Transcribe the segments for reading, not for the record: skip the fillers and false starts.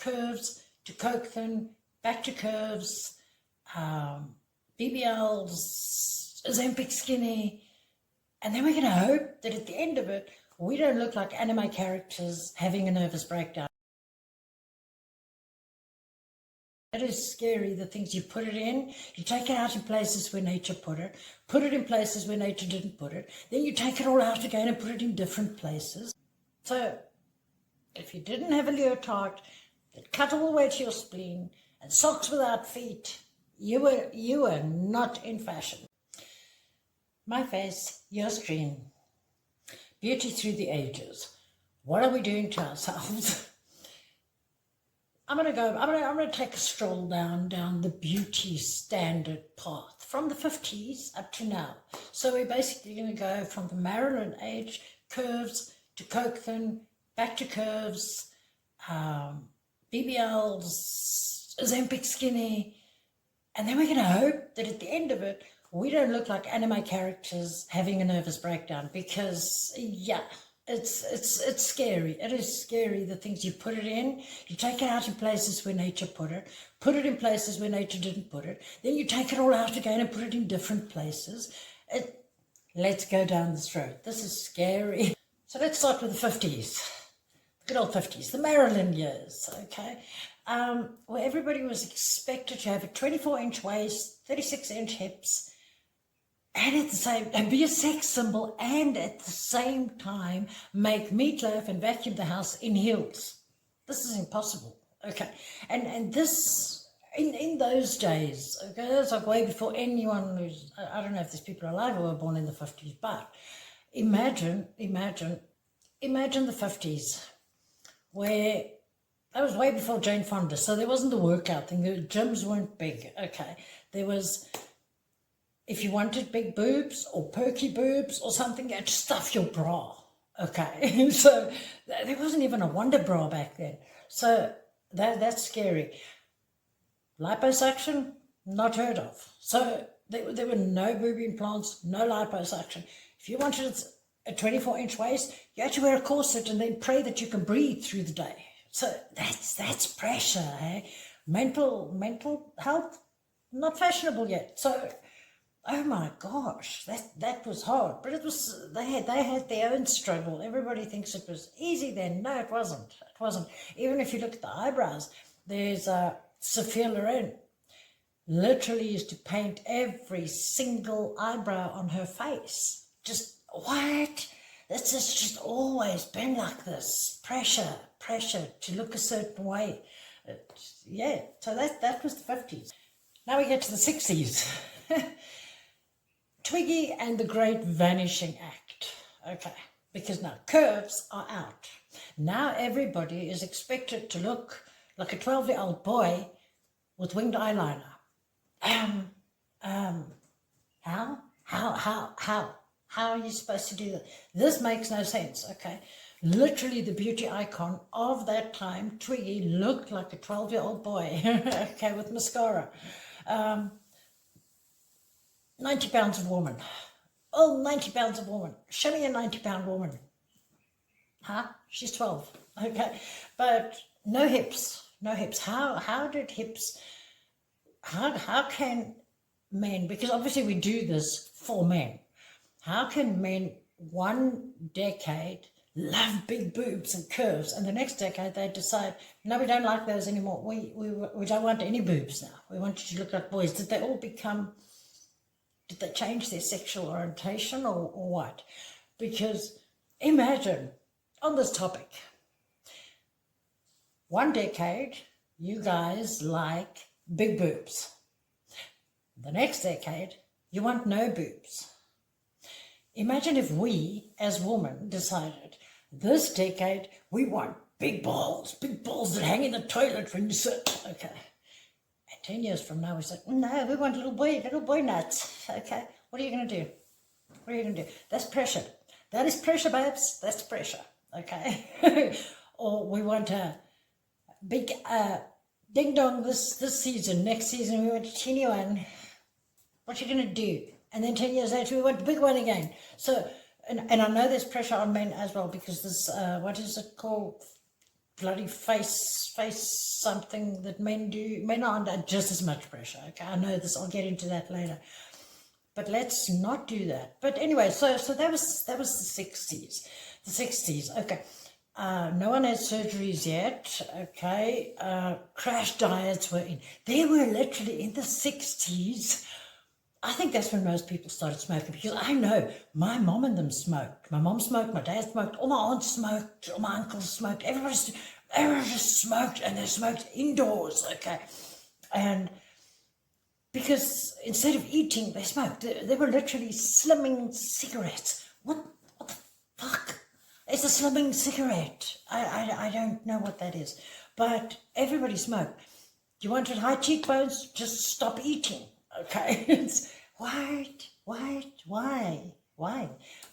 curves to coke thin, back to curves, BBLs, Ozempic skinny, and then we're going to hope that at the end of it, we don't look like anime characters having a nervous breakdown. It is scary, the things you put it in. You take it out in places where nature put it in places where nature didn't put it. Then you take it all out again and put it in different places. So if you didn't have a leotard that cut all the way to your spleen and socks without feet, you were not in fashion. My face, your screen. Beauty through the ages. What are we doing to ourselves? I'm gonna take a stroll down the beauty standard path from the 50s up to now. So we're basically gonna go from the Marilyn age, curves to coke thin, back to curves, BBLs, Ozempic skinny, and then we're gonna hope that at the end of it, we don't look like anime characters having a nervous breakdown, because yeah, it's scary. It is scary, the things you put it in. You take it out in places where nature put it in places where nature didn't put it. Then you take it all out again and put it in different places. Let's go down this road. This is scary. So let's start with the 50s. The good old 50s, the Marilyn years, okay? Where everybody was expected to have a 24-inch waist, 36-inch hips, and at the same and be a sex symbol, and at the same time make meatloaf and vacuum the house in heels. This is impossible, okay? And this in those days, okay, that's like way before anyone who's, I don't know if there's people alive who were born in the 50s, but imagine the 50s, where that was way before Jane Fonda, so there wasn't the workout thing. The gyms weren't big, okay? There was, if you wanted big boobs or perky boobs or something, you had to stuff your bra, okay? So there wasn't even a Wonder Bra back then. So that's scary. Liposuction, not heard of. So there were no boob implants, no liposuction. If you wanted a 24-inch waist, you had to wear a corset and then pray that you can breathe through the day. So that's pressure, eh? Mental health, not fashionable yet. So, oh my gosh, that was hard. But it was, they had their own struggle. Everybody thinks it was easy then. No, it wasn't. It wasn't. Even if you look at the eyebrows, there's Sophia Loren literally used to paint every single eyebrow on her face. Just, what? This has just always been like this. Pressure to look a certain way. Yeah, so that was the 50s. Now we get to the 60s. Twiggy and the Great Vanishing Act. Okay, because now curves are out. Now everybody is expected to look like a 12-year-old boy with winged eyeliner. How are you supposed to do that? This makes no sense, okay? Literally the beauty icon of that time, Twiggy, looked like a 12-year-old boy, okay, with mascara. 90 pounds of woman. Oh, 90 pounds of woman. Show me a 90-pound woman. Huh? She's 12, okay? But no hips. How did hips, how can men, because obviously we do this for men, how can men one decade love big boobs and curves, and the next decade they decide, no, we don't like those anymore. We don't want any boobs now. We want you to look like boys. Did they change their sexual orientation or what? Because imagine, on this topic, one decade you guys like big boobs. The next decade you want no boobs. Imagine if we, as women, decided this decade we want big balls that hang in the toilet when you sit, okay? And 10 years from now we say, no, we want little boy nuts, okay? What are you going to do? What are you going to do? That's pressure. That is pressure, babes. That's pressure, okay? Or we want a big ding dong this season. Next season we want a teeny one. What are you going to do? And then 10 years later, we want the big one again. So, and I know there's pressure on men as well, because this, what is it called? Bloody face something that men do. Men are under just as much pressure. Okay, I know this. I'll get into that later. But let's not do that. But anyway, so that was the 60s. The 60s. Okay. No one had surgeries yet. Okay. Crash diets were in. They were literally in the 60s. I think that's when most people started smoking, because I know my mom and them smoked. My mom smoked, my dad smoked, all my aunts smoked, all my uncles smoked. Everybody just smoked, and they smoked indoors. Okay. And because instead of eating, they smoked. They were literally slimming cigarettes. What the fuck is a slimming cigarette? I don't know what that is. But everybody smoked. You wanted high cheekbones? Just stop eating. Okay. It's why?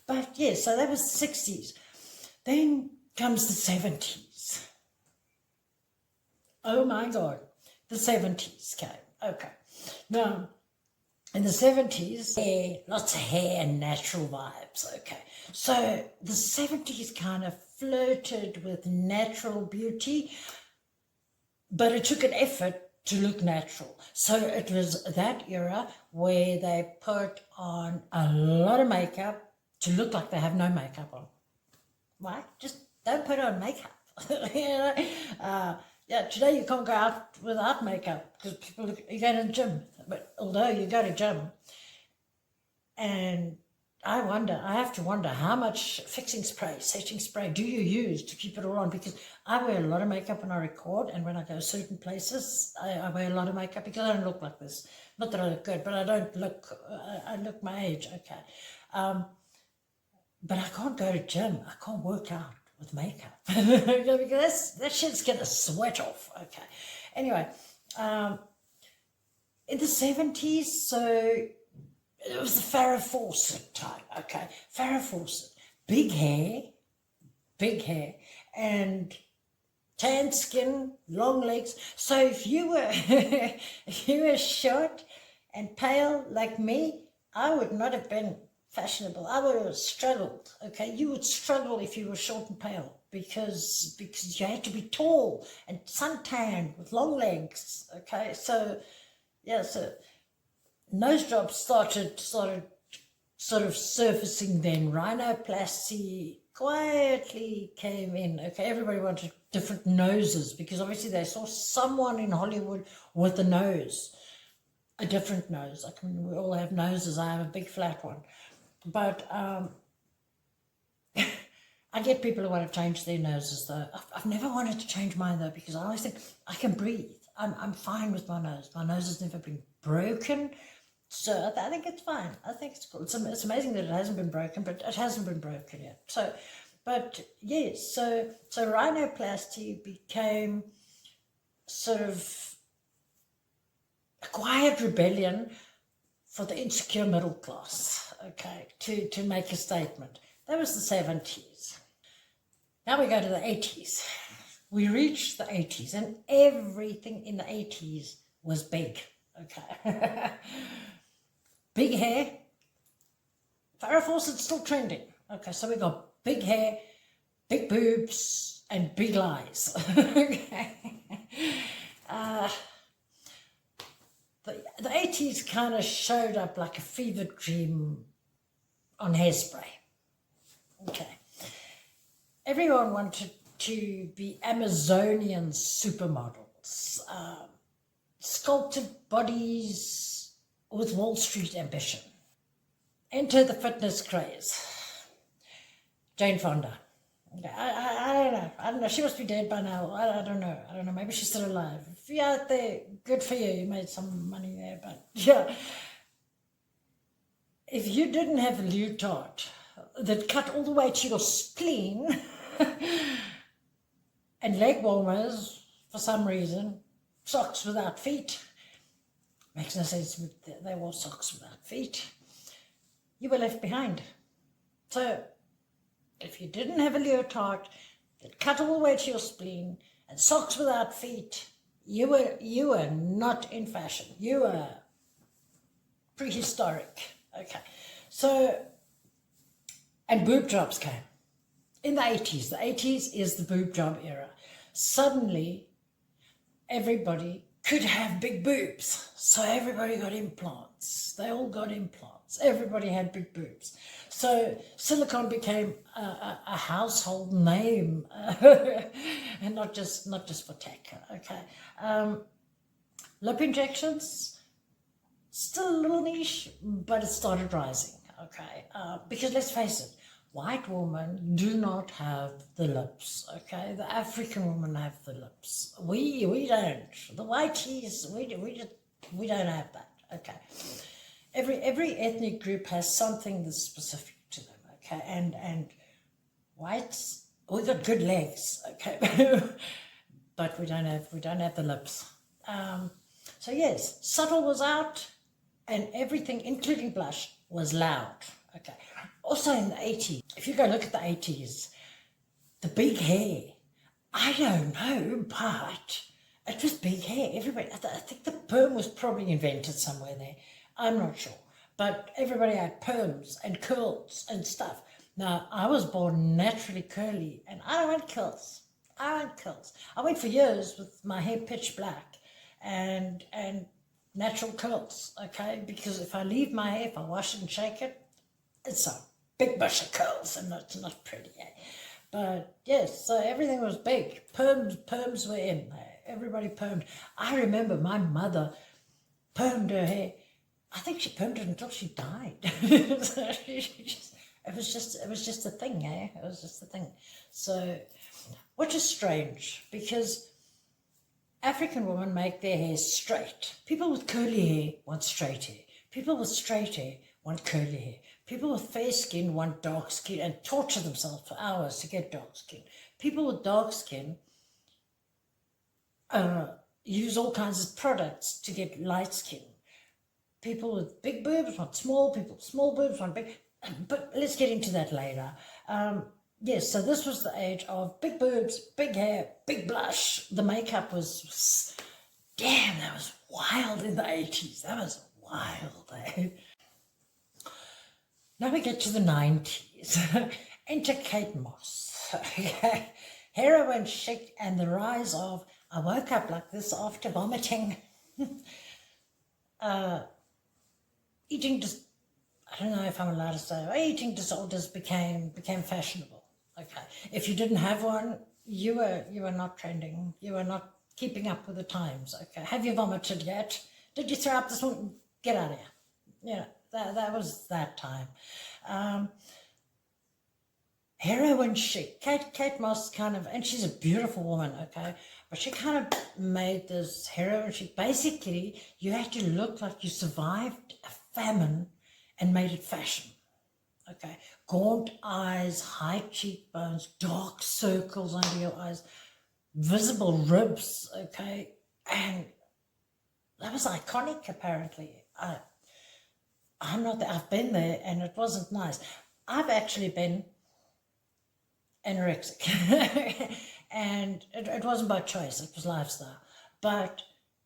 But yes, so that was the 60s. Then comes the 70s. Oh my God. The 70s came. Okay. Now, in the 70s, lots of hair and natural vibes, okay. So the 70s kind of flirted with natural beauty, but it took an effort to look natural. So it was that era where they put on a lot of makeup to look like they have no makeup on. Why? Just don't put on makeup. Yeah, today you can't go out without makeup because you go to the gym. But although you go to gym, and I have to wonder how much fixing spray, setting spray do you use to keep it all on? Because I wear a lot of makeup when I record, and when I go certain places, I wear a lot of makeup because I don't look like this. Not that I look good, but I don't look, I look my age, okay. But I can't go to gym. I can't work out with makeup because that shit's gonna sweat off. Okay. Anyway, in the 70s, so it was the Farrah Fawcett time. Okay, Farrah Fawcett, big hair, and tan skin, long legs. So if you were if you were short and pale like me, I would not have been fashionable. I would have struggled. Okay, you would struggle if you were short and pale because you had to be tall and suntan with long legs. Okay, so yeah, so nose jobs started sort of surfacing then. Rhinoplasty quietly came in. Okay, everybody wanted different noses because obviously they saw someone in Hollywood with a nose, a different nose. I mean, we all have noses. I have a big flat one. But I get people who want to change their noses though. I've never wanted to change mine though because I always think I can breathe. I'm fine with my nose. My nose has never been broken. So I think it's fine. I think it's cool. It's amazing that it hasn't been broken, but it hasn't been broken yet. So, but yes, so rhinoplasty became sort of a quiet rebellion for the insecure middle class, okay, to make a statement. That was the 70s. Now we go to the 80s. We reached the 80s and everything in the 80s was big, okay. Big hair. Farrah Fawcett's still trending. Okay, so we got big hair, big boobs, and big lies. Okay. The 80s kind of showed up like a fever dream on hairspray. Okay. Everyone wanted to be Amazonian supermodels, sculpted bodies with Wall Street ambition. Enter the fitness craze. Jane Fonda. Okay, I don't know. She must be dead by now. I don't know. Maybe she's still alive. If you're out there, good for you. You made some money there. But yeah, if you didn't have a leotard that cut all the way to your spleen and leg warmers for some reason, socks without feet, makes no sense. They wore socks without feet. You were left behind. So if you didn't have a leotard that cut all the way to your spleen and socks without feet, you were not in fashion. You were prehistoric. Okay. So, and boob jobs came in the 80s. The 80s is the boob job era. Suddenly, everybody could have big boobs. So everybody got implants. They all got implants. Everybody had big boobs. So silicone became a household name, and not just for tech. Okay, lip injections, still a little niche, but it started rising. Okay, because let's face it, white women do not have the lips. Okay, the African women have the lips. We don't. The whiteys, we don't have that. Okay, every ethnic group has something that's specific to them. Okay, and whites, we got good legs. Okay, but we don't have the lips. So yes, subtle was out, and everything, including blush, was loud. Okay. Also in the 80s, if you go look at the 80s, the big hair, I don't know, but it was big hair. Everybody, I think the perm was probably invented somewhere there. I'm not sure. But everybody had perms and curls and stuff. Now, I was born naturally curly, and I don't want curls. I went for years with my hair pitch black and natural curls, okay? Because if I leave my hair, if I wash it and shake it, it's a big bush of curls, and it's not pretty, eh? But yes, so everything was big. Perms were in there. Everybody permed. I remember my mother permed her hair. I think she permed it until she died. So it was just a thing, eh? It was just a thing. So, which is strange, because African women make their hair straight. People with curly hair want straight hair. People with straight hair want curly hair. People with fair skin want dark skin and torture themselves for hours to get dark skin. People with dark skin use all kinds of products to get light skin. People with big boobs want small, people with small boobs want big, but let's get into that later. Yes, so this was the age of big boobs, big hair, big blush. The makeup was, damn, that was wild in the 80s. That was wild, eh? Now we get to the 90s. Enter Kate Moss. Heroin chic and the rise of, I woke up like this after vomiting. Eating I don't know if I'm allowed to say, eating disorders became fashionable. Okay, if you didn't have one, you were not trending. You were not keeping up with the times. Okay, have you vomited yet? Did you throw up this one? Get out of here. Yeah, that was that time. Heroin chic. Kate Moss kind of, and she's a beautiful woman. Okay, but she kind of made this heroin chic. Basically, you had to look like you survived a famine and made it fashion. Okay, gaunt eyes, high cheekbones, dark circles under your eyes, visible ribs. Okay, and that was iconic. Apparently, I'm not there. I've been there, and it wasn't nice. I've actually been anorexic, and it wasn't by choice. It was lifestyle, but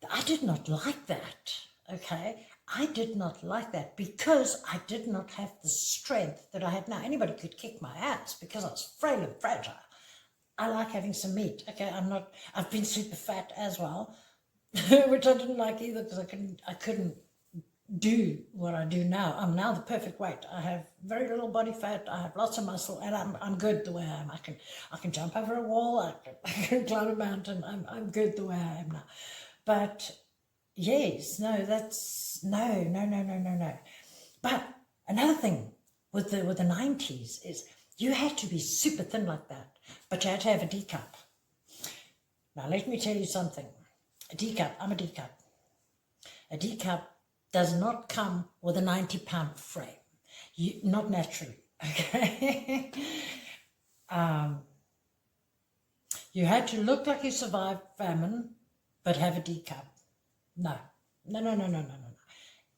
I did not like that. Okay, I did not like that because I did not have the strength that I had now. Anybody could kick my ass because I was frail and fragile. I like having some meat. Okay, I've been super fat as well, which I didn't like either because I couldn't do what I do now. I'm now the perfect weight. I have very little body fat. I have lots of muscle, and I'm good the way I am. I can jump over a wall. I can climb a mountain. I'm good the way I am now. But yes, no, that's no. But another thing with the 90s is you had to be super thin like that, but you had to have a D cup. Now let me tell you something. A D cup. I'm a D cup. A D cup does not come with a 90-pound frame. Not naturally. Okay. You had to look like you survived famine, but have a D cup. No.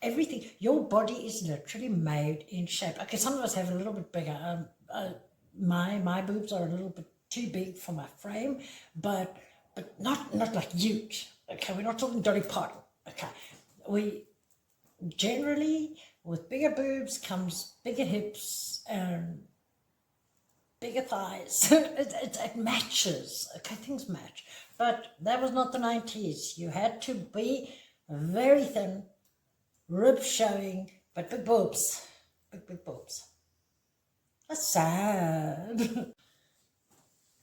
Everything, your body is literally made in shape. Okay, some of us have a little bit bigger. My boobs are a little bit too big for my frame, but not like huge. Okay, we're not talking Dolly Parton. Okay, we generally, with bigger boobs comes bigger hips and bigger thighs. It matches. Okay, things match. but that was not the 90s. You had to be very thin, ribs showing, but big boobs. Big boobs. That's sad.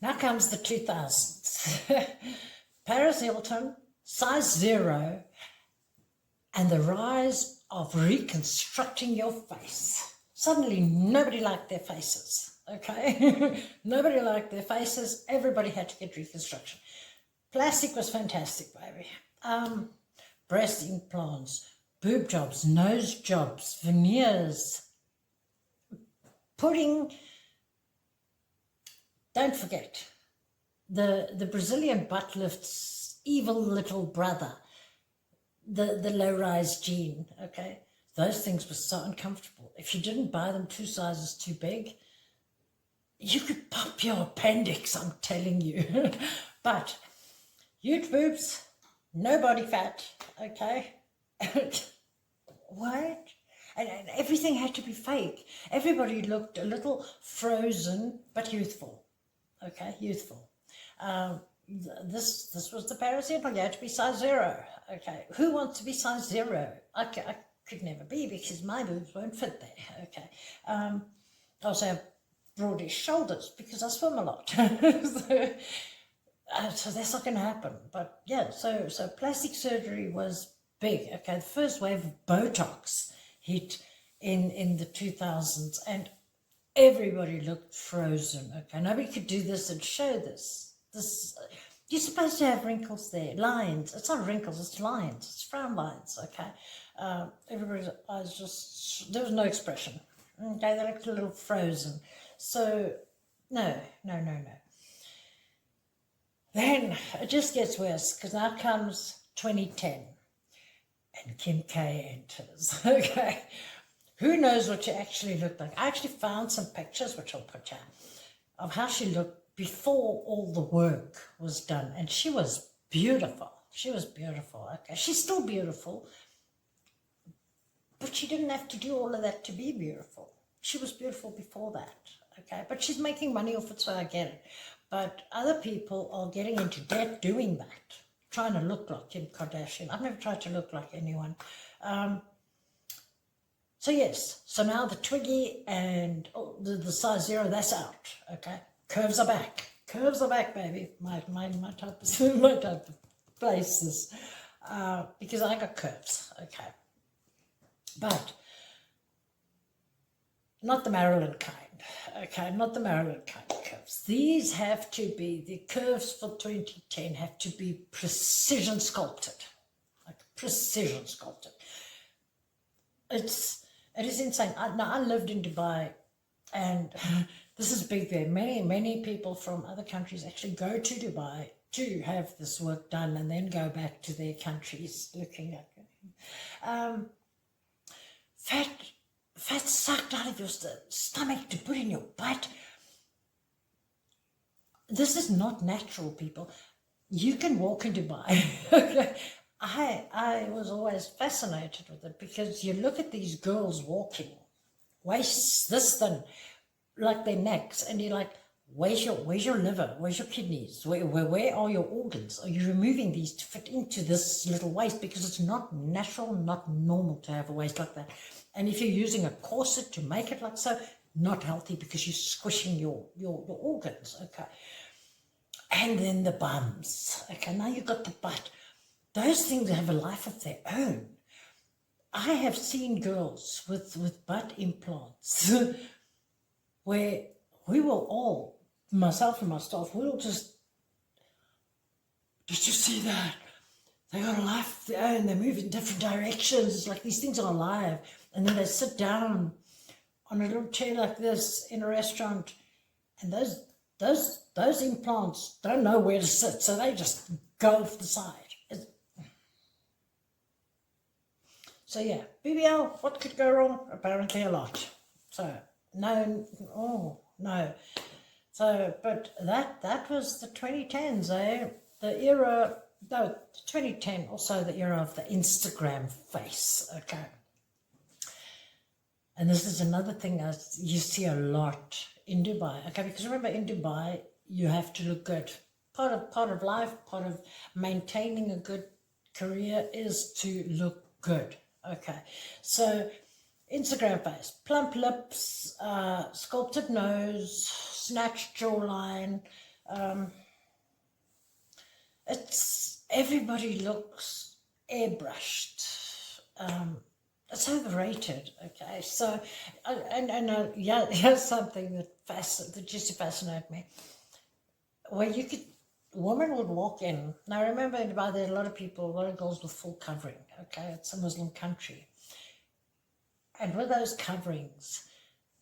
Now comes the 2000s. Paris Hilton, size 0, and the rise of reconstructing your face. Suddenly, nobody liked their faces, okay? Nobody liked their faces. Everybody had to get reconstruction. Plastic was fantastic, baby. Breast implants, boob jobs, nose jobs, veneers, putting, don't forget, the Brazilian butt lifts, evil little brother, the low-rise jean, okay? Those things were so uncomfortable. If you didn't buy them 2 sizes too big, you could pop your appendix, I'm telling you. But huge boobs, no body fat, okay? What? And everything had to be fake. Everybody looked a little frozen, but youthful, okay? Youthful. This was the Paris Hilton. You had to be size 0, okay? Who wants to be size 0? I could never be because my boobs won't fit there, okay? I also have broadish shoulders because I swim a lot. So that's not going to happen. But yeah, so plastic surgery was big, okay? The first wave of Botox hit in the 2000s, and everybody looked frozen, okay? Nobody could do this and show this. You're supposed to have wrinkles there, lines. It's not wrinkles, it's lines, it's frown lines, okay? Everybody's eyes just, there was no expression, okay? They looked a little frozen. So, no. Then it just gets worse, because now comes 2010, and Kim K enters, okay? Who knows what she actually looked like? I actually found some pictures, which I'll put down, of how she looked before all the work was done, and she was beautiful. She was beautiful, okay? She's still beautiful, but she didn't have to do all of that to be beautiful. She was beautiful before that, okay? But she's making money off it, so I get it. But other people are getting into debt doing that, trying to look like Kim Kardashian. I've never tried to look like anyone. So yes, so now the Twiggy and the size 0, that's out, okay? Curves are back. Curves are back, baby. My type of places. Because I got curves, okay? But not the Marilyn kind, okay? Not the Marilyn kind of curves. These have to be, the curves for 2010 have to be precision sculpted, like precision sculpted. It is insane. I lived in Dubai, and this is big there. Many people from other countries actually go to Dubai to have this work done and then go back to their countries looking like fat sucked out of your stomach to put in your butt. This is not natural, people. You can walk in Dubai. I was always fascinated with it, because you look at these girls walking, waists this thin, like their necks, and you're like, where's your liver? Where's your kidneys? Where are your organs? Are you removing these to fit into this little waist? Because it's not natural, not normal to have a waist like that. And if you're using a corset to make it like so, not healthy, because you're squishing your organs, okay? And then the bums, okay? Now you've got the butt. Those things have a life of their own. I have seen girls with butt implants where we will all, myself and my staff, we will just, did you see that? They got a life of their own. They move in different directions. It's like these things are alive. And then they sit down on a little chair like this in a restaurant, and those implants don't know where to sit, so they just go off the side. So yeah, BBL, what could go wrong? Apparently a lot. So no. So, but that was the 2010s, eh? The era, no, 2010, also the era of the Instagram face, okay? And this is another thing you see a lot in Dubai, okay? Because remember, in Dubai, you have to look good part of life, part of maintaining a good career is to look good. Okay, so Instagram face, plump lips, sculpted nose, snatched jawline. It's everybody looks airbrushed. It's overrated. Okay, so yeah, here's something that used to fascinate me. Where you could, a woman would walk in. Now remember, in Dubai, there are a lot of people, a lot of girls with full covering. Okay, it's a Muslim country, and with those coverings,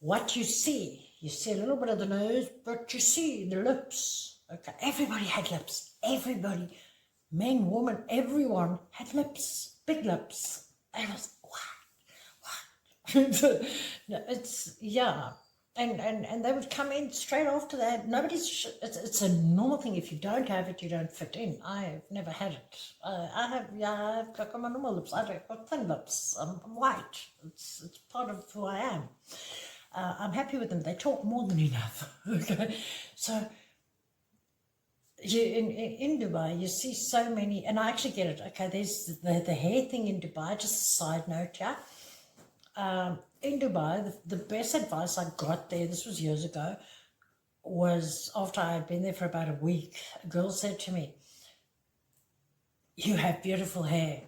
what you see a little bit of the nose, but you see the lips. Okay, everybody had lips. Everybody, men, women, everyone had lips, big lips. And I was, what? No, it's, yeah. And they would come in straight after that. It's a normal thing. If you don't have it, you don't fit in. I've never had it. I've got my normal lips. I've got thin lips. I'm white. It's part of who I am. I'm happy with them. They talk more than enough. Okay, so in Dubai, you see so many, and I actually get it. Okay, there's the hair thing in Dubai. Just a side note, yeah. In Dubai, the best advice I got there, this was years ago, was after I had been there for about a week. A girl said to me, "You have beautiful hair.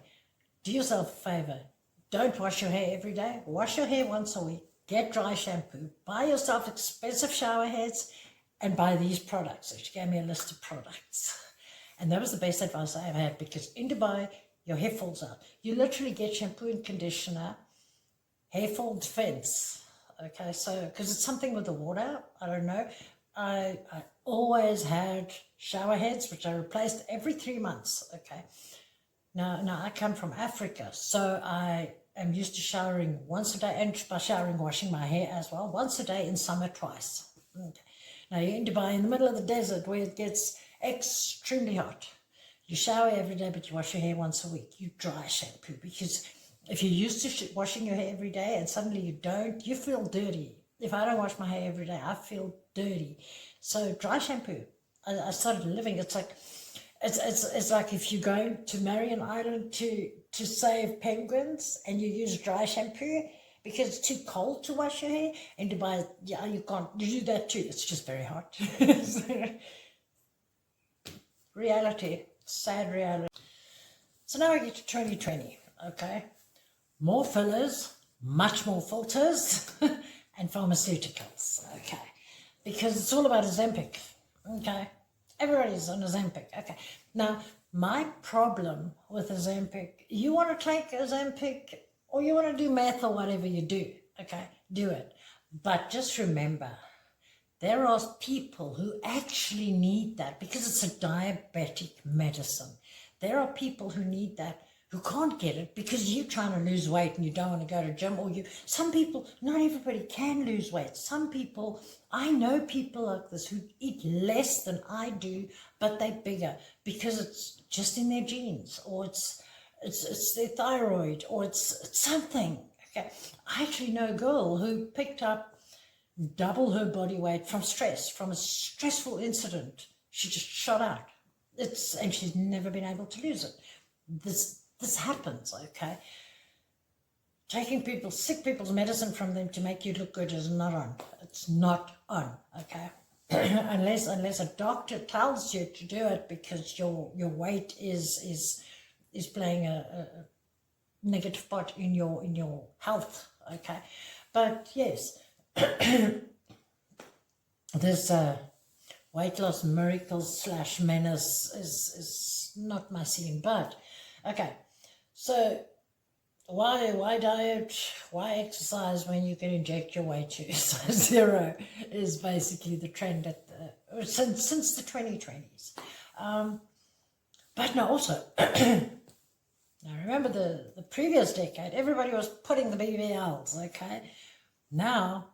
Do yourself a favor. Don't wash your hair every day. Wash your hair once a week. Get dry shampoo. Buy yourself expensive shower heads and buy these products." So she gave me a list of products. And that was the best advice I ever had, because in Dubai, your hair falls out. You literally get shampoo and conditioner, hair fall defense. Okay, so, because it's something with the water, I don't know. I always had shower heads, which I replaced every 3 months. Okay. Now I come from Africa, so I am used to showering once a day, and by showering, washing my hair as well, once a day, in summer twice. Okay. Now you're in Dubai, in the middle of the desert, where it gets extremely hot. You shower every day, but you wash your hair once a week. You dry shampoo, because if you're used to washing your hair every day and suddenly you don't, you feel dirty. If I don't wash my hair every day, I feel dirty. So dry shampoo. I started living. It's like if you're going to Marion Island to save penguins and you use dry shampoo because it's too cold to wash your hair. In Dubai, yeah, you can't. You do that too. It's just very hot. Reality, sad reality. So now we get to 2020. Okay, more fillers, much more filters, and pharmaceuticals. Okay, because it's all about Ozempic. Okay. Everybody's on Ozempic. Okay. Now, my problem with Ozempic, you want to take Ozempic or you want to do meth or whatever you do, okay, do it. But just remember, there are people who actually need that because it's a diabetic medicine. There are people who need that who can't get it because you're trying to lose weight and you don't want to go to gym, or some people, not everybody can lose weight. Some people, I know people like this who eat less than I do, but they're bigger because it's just in their genes, or it's their thyroid, or it's something. Okay, I actually know a girl who picked up double her body weight from stress, from a stressful incident. She just shot out. And she's never been able to lose it. This happens, okay? Taking sick people's medicine from them to make you look good is not on. It's not on, okay? unless a doctor tells you to do it because your weight is playing a negative part in your health, okay? But yes, this weight loss miracles / menace is not my scene, but okay. So why diet, why exercise when you can inject your way to size 0 is basically the trend since the 2020s. But no, also, now remember the previous decade, everybody was putting the BBLs, okay? Now,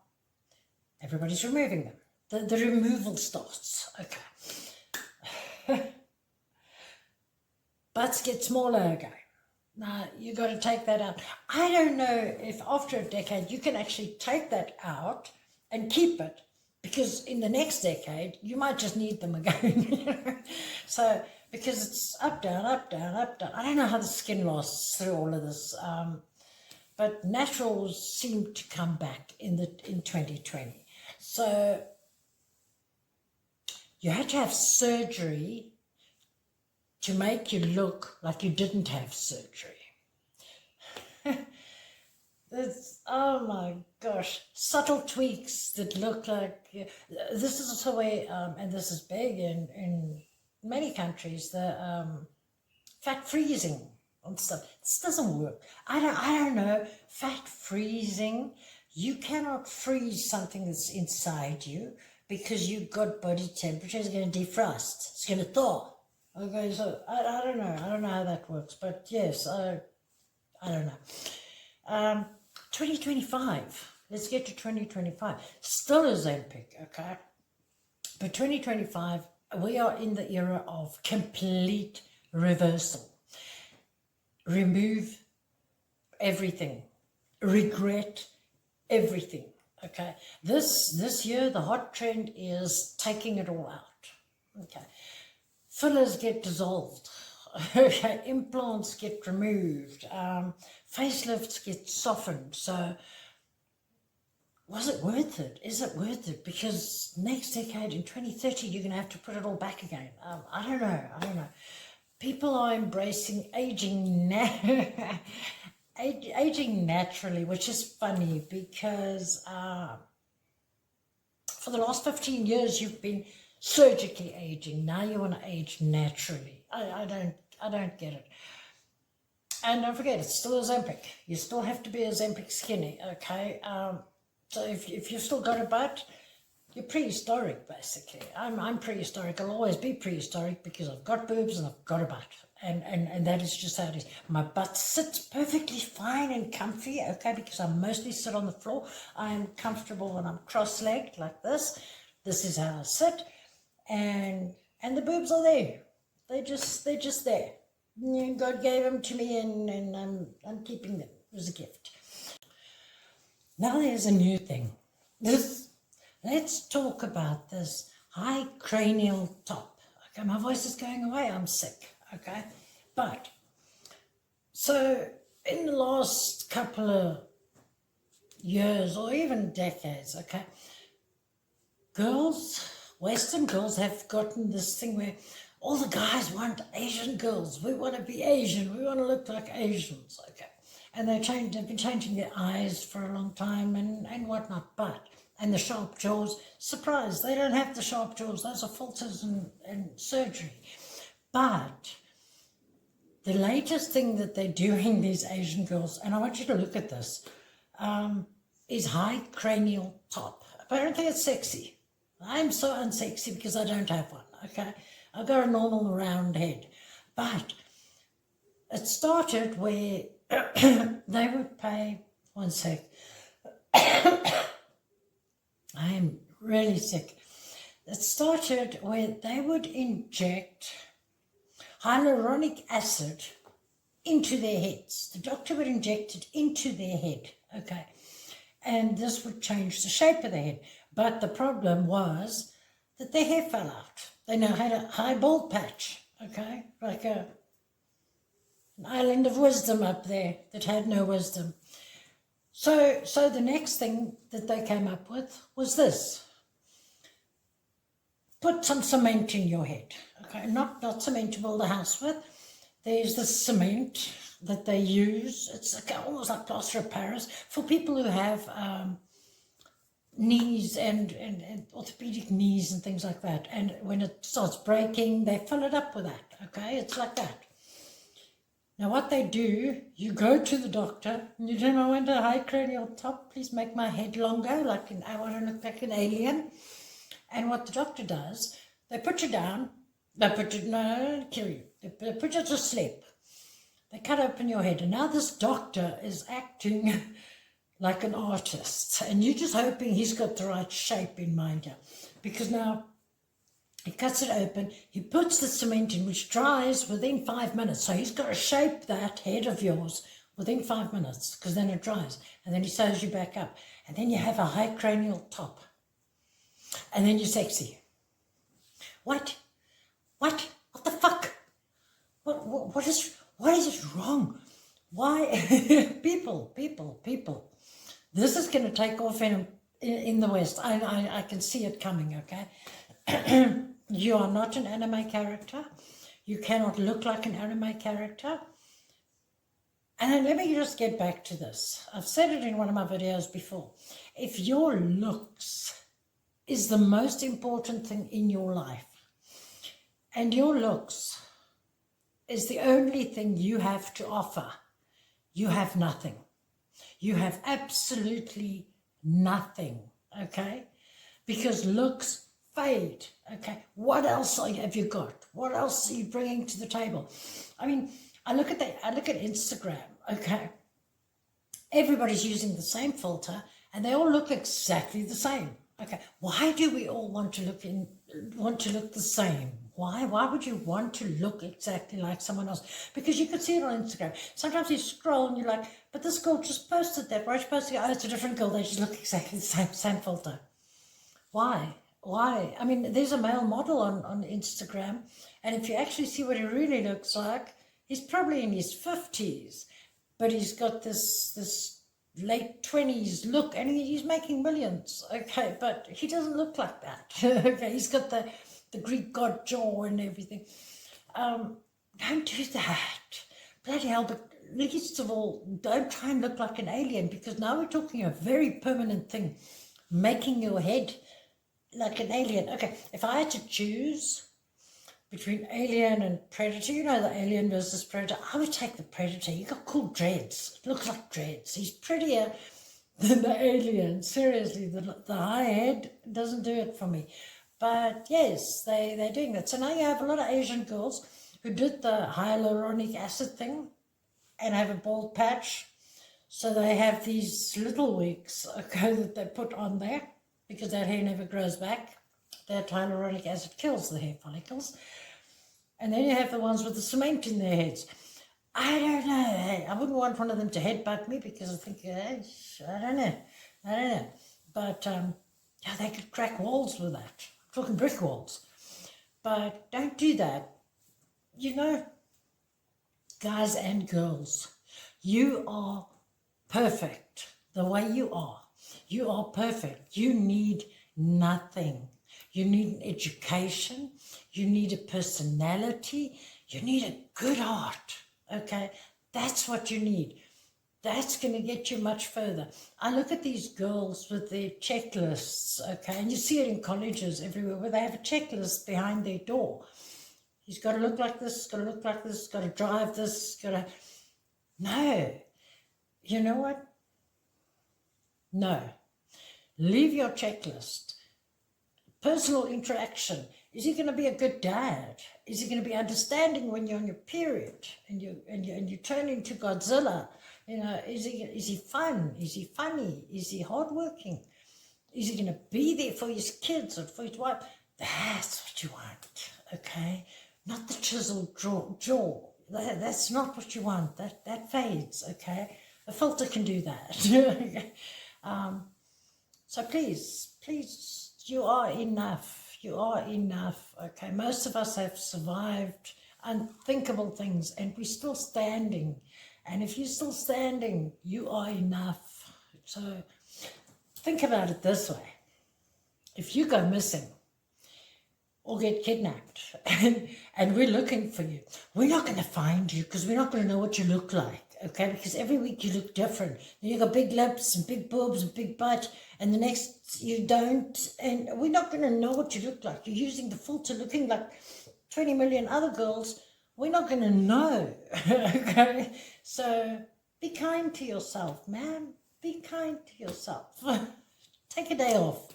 everybody's removing them. The removal starts, okay? Butts get smaller again. Now, you got to take that out. I don't know if after a decade you can actually take that out and keep it, because in the next decade, you might just need them again. So, because it's up, down, up, down, up, down. I don't know how the skin lasts through all of this, but naturals seem to come back in 2020. So, you had to have surgery to make you look like you didn't have surgery. Oh my gosh, subtle tweaks that look like, this is also where, and this is big in many countries, the fat freezing and stuff. This doesn't work. I don't know, fat freezing, you cannot freeze something that's inside you because you've got body temperature. It's going to defrost, it's going to thaw. Okay, so I don't know how that works, but yes, I don't know. 2025, let's get to 2025, still Ozempic, okay? But 2025, we are in the era of complete reversal. Remove everything, regret everything, okay? This year, the hot trend is taking it all out, okay? Fillers get dissolved. Okay, implants get removed, facelifts get softened. So, was it worth it? Is it worth it? Because next decade, in 2030, you're going to have to put it all back again. I don't know. People are embracing aging, aging naturally, which is funny because for the last 15 years, you've been surgically aging. Now you want to age naturally. I don't get it. And don't forget, it's still Ozempic. You still have to be Ozempic skinny, okay? So if you've still got a butt, you're prehistoric, basically. I'm prehistoric. I'll always be prehistoric because I've got boobs and I've got a butt. And that is just how it is. My butt sits perfectly fine and comfy, okay, because I mostly sit on the floor. I'm comfortable when I'm cross-legged like this. This is how I sit. And the boobs are there. They're just there. God gave them to me, and I'm keeping them. It was a gift. Now there's a new thing. Let's talk about this high cranial top. Okay, my voice is going away. I'm sick. Okay, but so in the last couple of years or even decades, okay, Western girls have gotten this thing where all the guys want Asian girls. We want to be Asian. We want to look like Asians, okay? And they've been changing their eyes for a long time and whatnot. And the sharp jaws, surprise, they don't have the sharp jaws. Those are filters and surgery. But the latest thing that they're doing, these Asian girls, and I want you to look at this, is high cranial top. Apparently it's sexy. I'm so unsexy because I don't have one, okay? I've got a normal round head. But it started where they would pay, one sec, I am really sick. It started where they would inject hyaluronic acid into their heads. The doctor would inject it into their head, okay? And this would change the shape of their head. But the problem was that their hair fell out. They now had a high bald patch, okay? Like an island of wisdom up there that had no wisdom. So the next thing that they came up with was this. Put some cement in your head, okay? Not cement to build a house with. There's this cement that they use. It's almost like plaster of Paris for people who have knees and orthopedic knees and things like that. And when it starts breaking, they fill it up with that, okay? It's like that. Now what they do, you go to the doctor and you tell them, I want a high cranial top, please make my head longer, I want to look like an alien. And what the doctor does, they put you down, no, kill you. They put you to sleep. They cut open your head, and now this doctor is acting like an artist, and you're just hoping he's got the right shape in mind here. Because now he cuts it open, he puts the cement in, which dries within 5 minutes. So he's got to shape that head of yours within 5 minutes, because then it dries. And then he sews you back up. And then you have a high cranial top. And then you're sexy. What? What? What the fuck? What is wrong? Why? People. This is going to take off in the West. I can see it coming, okay? You are not an anime character. You cannot look like an anime character. And then let me just get back to this. I've said it in one of my videos before. If your looks is the most important thing in your life, and your looks is the only thing you have to offer, you have nothing. You have absolutely nothing, okay? Because looks fade, okay? What else have you got? What else are you bringing to the table? I mean, I look at Instagram, okay? Everybody's using the same filter, and they all look exactly the same. Okay, why do we all want to look the same? Why would you want to look exactly like someone else? Because you can see it on Instagram. Sometimes you scroll and you're like, but this girl just posted that. Why she posted? Oh, it's a different girl. They just look exactly the same filter. Why? I mean, there's a male model on Instagram, and if you actually see what he really looks like, he's probably in his 50s, but he's got this late 20s look, and he's making millions, okay, but he doesn't look like that. Okay, he's got the Greek god jaw and everything. Don't do that, bloody hell. But least of all, don't try and look like an alien, because now we're talking a very permanent thing, making your head like an alien. Okay, if I had to choose between alien and predator, you know, the alien versus predator, I would take the predator. You got cool dreads. It looks like dreads. He's prettier than the alien. Seriously, the high head doesn't do it for me. But yes, they're doing that. So now you have a lot of Asian girls who did the hyaluronic acid thing and have a bald patch. So they have these little wigs, okay, that they put on there because that hair never grows back. That hyaluronic acid kills the hair follicles. And then you have the ones with the cement in their heads. I don't know. Hey, I wouldn't want one of them to headbutt me, because I think, I don't know. But yeah, they could crack walls with that. I'm talking brick walls. But don't do that. You know, guys and girls, you are perfect the way you are. You are perfect. You need nothing. You need an education. You need a personality. You need a good heart. Okay, that's what you need. That's going to get you much further. I look at these girls with their checklists, okay, and you see it in colleges everywhere where they have a checklist behind their door. He's got to look like this, got to look like this, got to drive this, got to... No. You know what? No. Leave your checklist. Personal interaction. Is he going to be a good dad? Is he going to be understanding when you're on your period and you turn into Godzilla? You know, is he fun? Is he funny? Is he hardworking? Is he going to be there for his kids or for his wife? That's what you want, okay? Not the chiseled jaw. That's not what you want. That fades, okay? A filter can do that. So please, you are enough. You are enough, okay? Most of us have survived unthinkable things, and we're still standing. And if you're still standing, you are enough. So think about it this way. If you go missing or get kidnapped and we're looking for you, we're not going to find you, because we're not going to know what you look like, okay? Because every week you look different. You got big lips and big boobs and big butt, and the next you don't, and we're not going to know what you look like. You're using the filter looking like 20 million other girls. We're not going to know, okay? So be kind to yourself, man. Be kind to yourself. Take a day off.